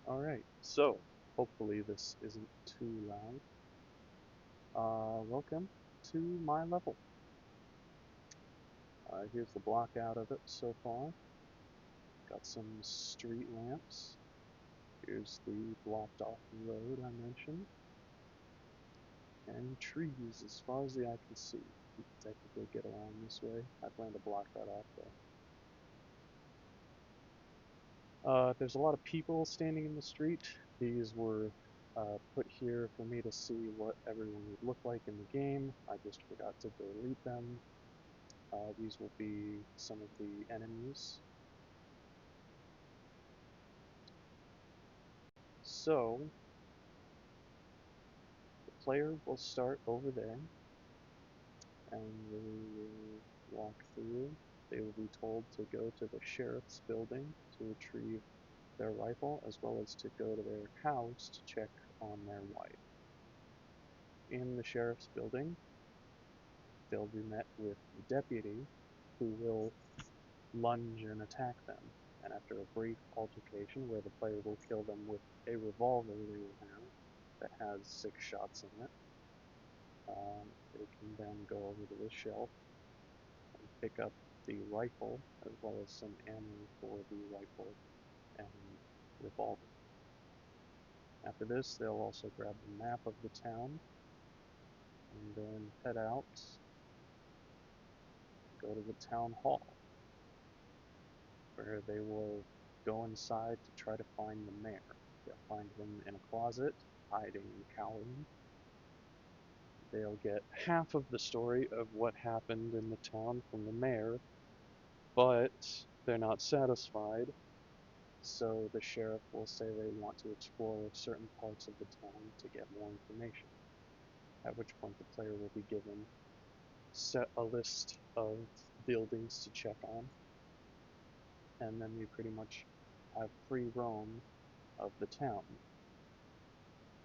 Alright, so hopefully this isn't too loud. Welcome to my level. Here's the block out of it so far. Got some street lamps. Here's the blocked off road I mentioned. And trees as far as the eye can see. You can technically get around this way. I plan to block that off though. There's a lot of people standing in the street. These were put here for me to see what everyone would look like in the game. I just forgot to delete them. These will be some of the enemies. So, the player will start over there, and they will walk through. They will be told to go to the sheriff's building to retrieve their rifle, as well as to go to their house to check on their wife. In the sheriff's building, they'll be met with the deputy, who will lunge and attack them. And after a brief altercation where the player will kill them with a revolver they will have that has 6 shots in it, they can then go over to the shelf and pick up the rifle as well as some ammo for the rifle and revolver. After this, they'll also grab the map of the town and then head out, go to the town hall, where they will go inside to try to find the mayor. They'll find him in a closet, hiding and cowering. They'll get half of the story of what happened in the town from the mayor, but they're not satisfied, so the sheriff will say they want to explore certain parts of the town to get more information, at which point the player will be given set a list of buildings to check on, and then you pretty much have free roam of the town.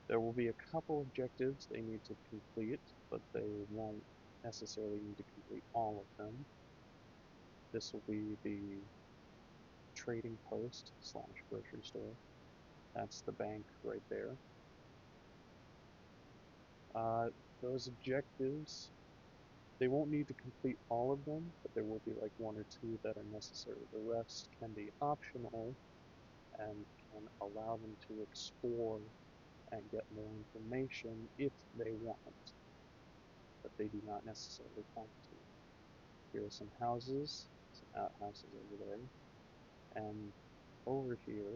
There will be a couple objectives they need to complete, but they won't necessarily need to complete all of them. This will be the trading post slash grocery store. That's the bank right there. Uh, those objectives, they won't need to complete all of them, but there will be like one or two that are necessary. The rest can be optional and can allow them to explore and get more information if they want, but they do not necessarily have to. Here are some houses, some outhouses over there, and over here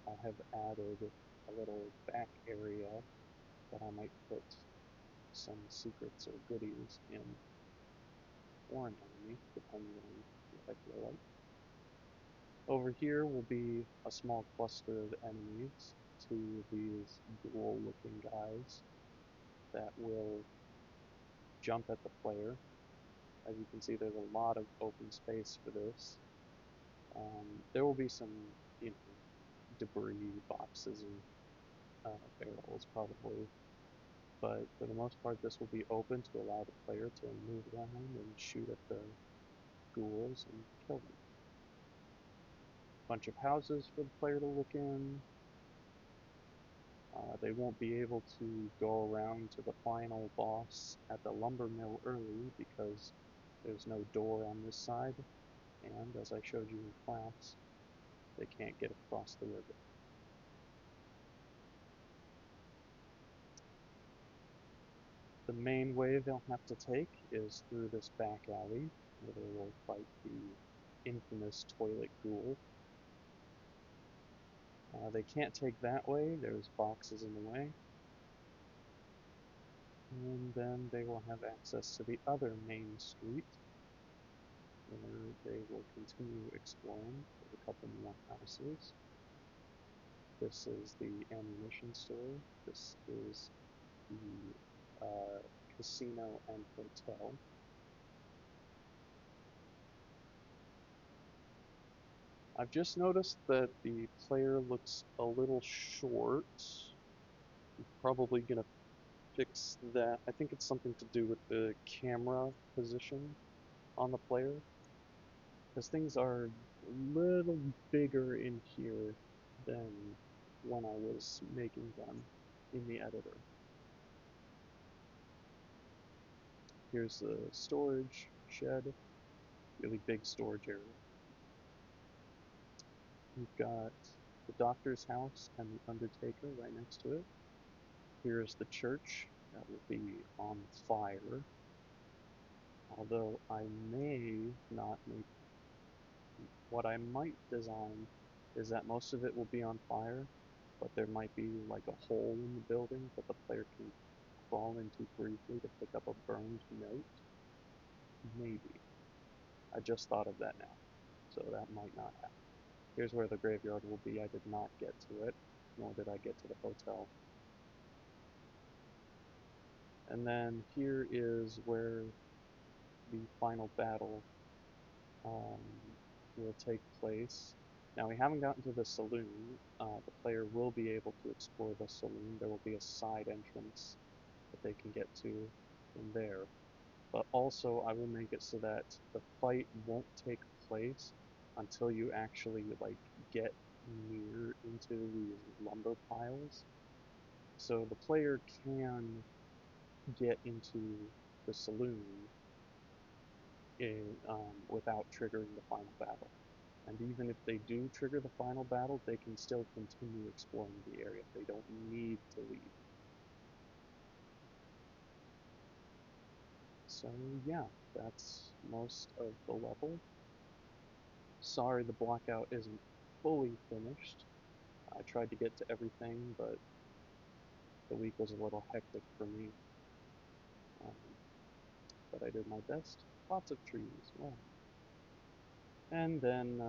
I have added a little back area that I might put some secrets or goodies in or an enemy, depending on what I feel like. Over here will be a small cluster of enemies, two of these ghoul-looking guys that will jump at the player. As you can see, there's a lot of open space for this. There will be some, you know, debris, boxes, and barrels probably, but for the most part, this will be open to allow the player to move around and shoot at the ghouls and kill them. Bunch of houses for the player to look in. They won't be able to go around to the final boss at the lumber mill early because there's no door on this side, and as I showed you in class, they can't get across the river. The main way they'll have to take is through this back alley, where they will fight the infamous toilet ghoul. They can't take that way, there's boxes in the way. And then they will have access to the other main street, where they will continue exploring. There's a couple more houses. This is the ammunition store. This is the casino and hotel. I've just noticed that the player looks a little short. I'm probably gonna fix that. I think it's something to do with the camera position on the player, because things are a little bigger in here than when I was making them in the editor. Here's the storage shed, really big storage area. We've got the doctor's house and the undertaker right next to it. Here's the church that will be on fire, although I may not make, what I might design is that most of it will be on fire, but there might be like a hole in the building that the player can crawl into briefly to pick up a burned note. Maybe. I just thought of that now, so that might not happen. Here's where the graveyard will be. I did not get to it, nor did I get to the hotel. And then here is where the final battle um, will take place. Now we haven't gotten to the saloon. The player will be able to explore the saloon. There will be a side entrance that they can get to from there. But also I will make it so that the fight won't take place until you actually like get near into these lumber piles. So the player can get into the saloon without triggering the final battle. And even if they do trigger the final battle, they can still continue exploring the area. They don't need to leave. So yeah, that's most of the level. Sorry the blockout isn't fully finished. I tried to get to everything, but the week was a little hectic for me. Um, but I did my best. Lots of trees. Wow. And then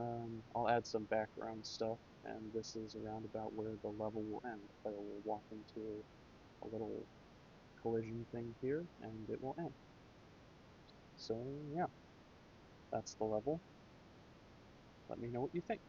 I'll add some background stuff, and this is around about where the level will end. The player will walk into a little collision thing here, and it will end. So yeah, that's the level. Let me know what you think.